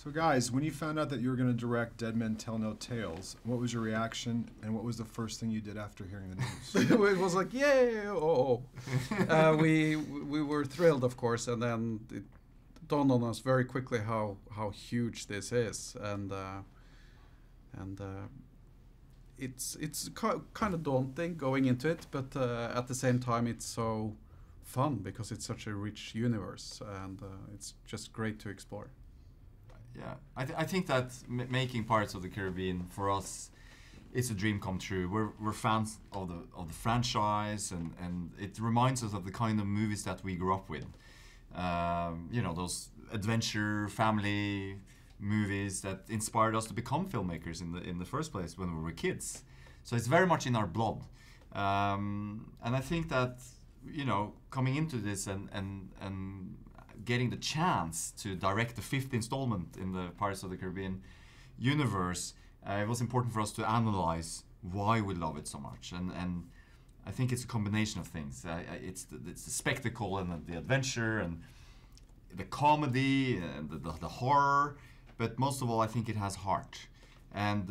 So guys, when you found out that you were going to direct Dead Men Tell No Tales, what was your reaction, and what was the first thing you did after hearing the news? It was like, yay! We were thrilled, of course, and then it dawned on us very quickly how huge this is, and it's kind of daunting going into it, but at the same time it's so fun because it's such a rich universe, and it's just great to explore. Yeah, I think that making Pirates of the Caribbean for us, it's a dream come true. We're fans of the franchise, and it reminds us of the kind of movies that we grew up with. You know, those adventure family movies that inspired us to become filmmakers in the first place when we were kids. So it's very much in our blood, and I think that, you know, coming into this and getting the chance to direct the 5th installment in the Pirates of the Caribbean universe, it was important for us to analyze why we love it so much, and I think it's a combination of things. It's the spectacle and the adventure and the comedy and the horror, but most of all, I think it has heart, and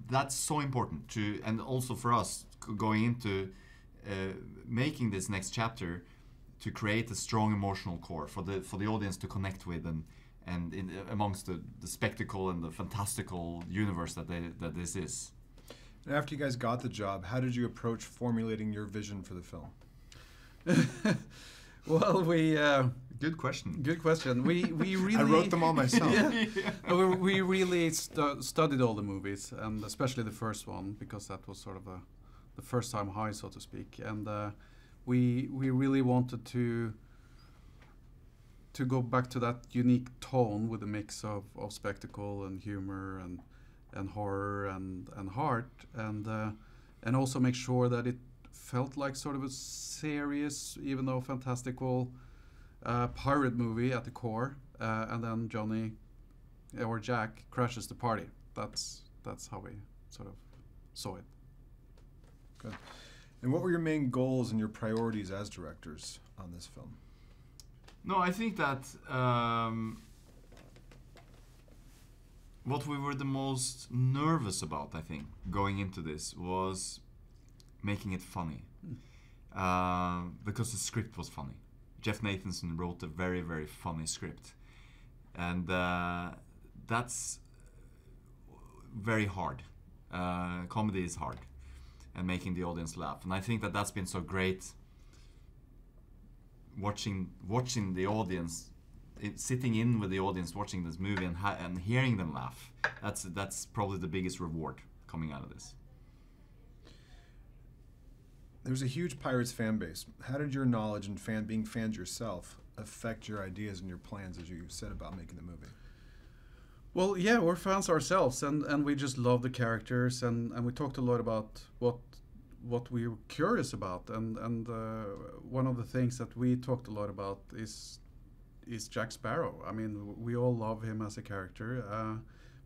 that's so important to, and also for us going into making this next chapter, to create a strong emotional core for the audience to connect with, and amongst the spectacle and the fantastical universe that this is. And after you guys got the job, how did you approach formulating your vision for the film? Well, Good question. Good question. We really I wrote them all myself. We really studied all the movies, and especially the first one, because that was sort of the first time high, so to speak. And we really wanted to go back to that unique tone with a mix of spectacle and humor and horror and heart, and also make sure that it felt like sort of a serious, even though fantastical, pirate movie at the core, and then Johnny or Jack crashes the party. That's how we sort of saw it. Good. And what were your main goals and your priorities as directors on this film? No, I think that what we were the most nervous about, I think, going into this was making it funny. Because the script was funny. Jeff Nathanson wrote a very, very funny script. And that's very hard. Comedy is hard. And making the audience laugh. And I think that that's been so great, watching the audience, sitting in with the audience, watching this movie and hearing them laugh. That's probably the biggest reward coming out of this. There's a huge Pirates fan base. How did your knowledge and being fans yourself affect your ideas and your plans as you said about making the movie? Well, yeah, we're fans ourselves, and we just love the characters, and we talked a lot about what we were curious about, and one of the things that we talked a lot about is Jack Sparrow. I mean, we all love him as a character,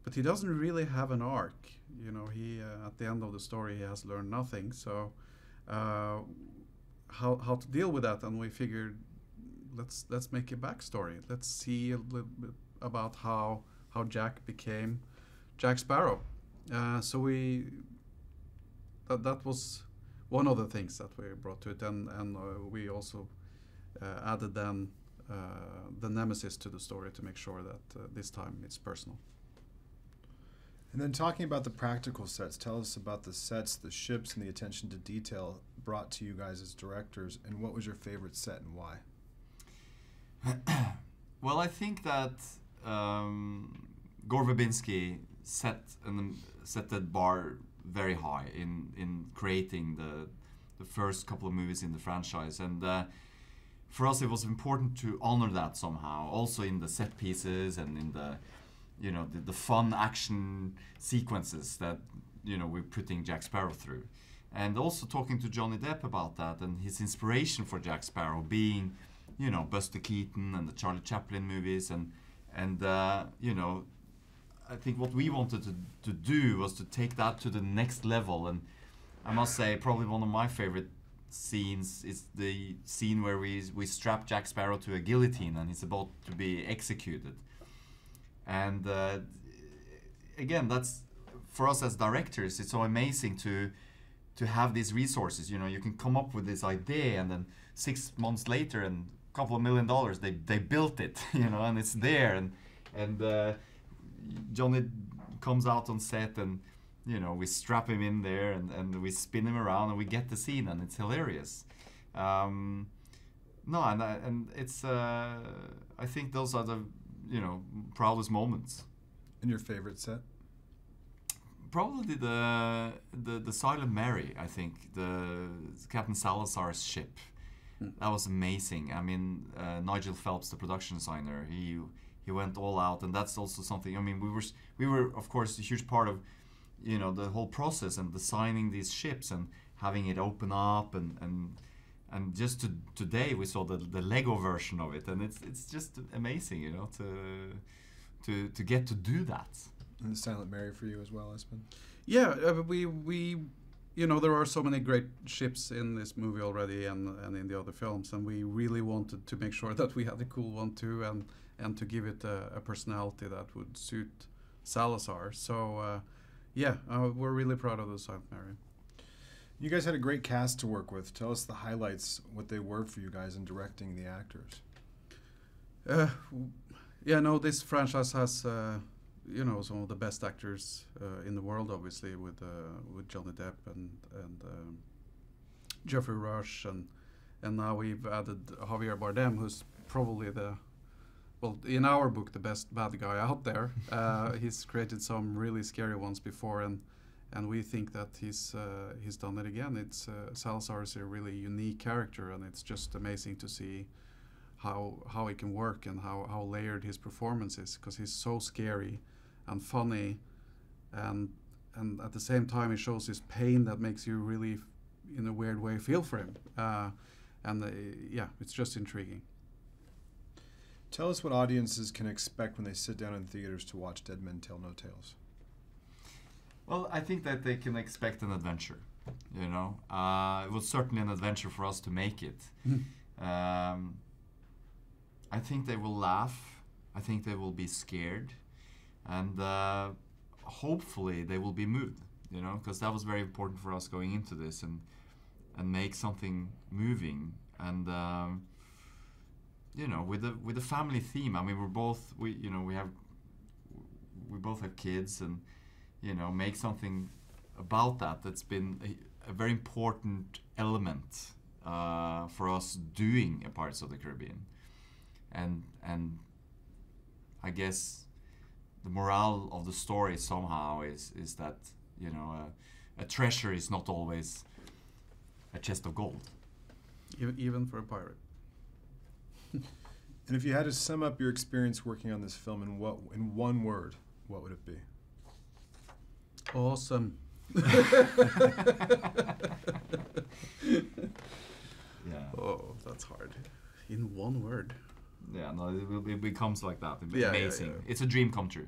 but he doesn't really have an arc. You know, he at the end of the story he has learned nothing. So how to deal with that? And we figured let's make a backstory. Let's see a little bit about how Jack became Jack Sparrow. So that was one of the things that we brought to it, and we also added then the nemesis to the story to make sure that this time it's personal. And then talking about the practical sets, tell us about the sets, the ships, and the attention to detail brought to you guys as directors, and what was your favorite set and why? Well, I think that Gore Verbinski set that bar very high in creating the first couple of movies in the franchise, and for us it was important to honor that somehow, also in the set pieces and in the fun action sequences that we're putting Jack Sparrow through, and also talking to Johnny Depp about that and his inspiration for Jack Sparrow being Buster Keaton and the Charlie Chaplin movies, and I think what we wanted to do was to take that to the next level. And I must say, probably one of my favorite scenes is the scene where we strap Jack Sparrow to a guillotine and he's about to be executed. And again, that's for us as directors, it's so amazing to have these resources. You know, you can come up with this idea, and then 6 months later, and a couple of $1 million, they built it. You know, and it's there, and Johnny comes out on set, and you know, we strap him in there, and we spin him around, and we get the scene, and it's hilarious. No, and it's I think those are the, you know, proudest moments. And your favorite set? Probably the Silent Mary. I think the Captain Salazar's ship. That was amazing. I mean, Nigel Phelps, the production designer, he went all out, and that's also something. I mean, we were of course a huge part of, you know, the whole process and designing these ships and having it open up, and just today we saw the Lego version of it, and it's just amazing, you know, to get to do that. And Silent Mary for you as well, Espen? Yeah, we you know, there are so many great ships in this movie already and in the other films, and we really wanted to make sure that we had a cool one too, and to give it a personality that would suit Salazar. So yeah, we're really proud of the Silent Mary. You guys had a great cast to work with. Tell us the highlights, what they were for you guys in directing the actors. Yeah, no, this franchise has you know, some of the best actors in the world, obviously, with Johnny Depp and Geoffrey Rush, and now we've added Javier Bardem, who's probably well, in our book, the best bad guy out there. He's created some really scary ones before, and we think that he's done it again. Salazar is a really unique character, and it's just amazing to see how he can work and how layered his performance is, because he's so scary and funny, and at the same time he shows his pain that makes you really, in a weird way, feel for him. Yeah, it's just intriguing. Tell us what audiences can expect when they sit down in theaters to watch Dead Men Tell No Tales. Well, I think that they can expect an adventure. You know, it was certainly an adventure for us to make it. I think they will laugh. I think they will be scared, and hopefully they will be moved. You know, because that was very important for us going into this, and make something moving. And you know, with the family theme. I mean, we both have kids, and you know, make something about that's been a very important element for us doing a Pirates of the Caribbean. And I guess the morale of the story somehow is that, you know, a treasure is not always a chest of gold. Even for a pirate. And if you had to sum up your experience working on this film in one word, what would it be? Awesome. Yeah. Oh, that's hard. In one word. Yeah, no, it becomes like that. Yeah, amazing. yeah. It's a dream come true.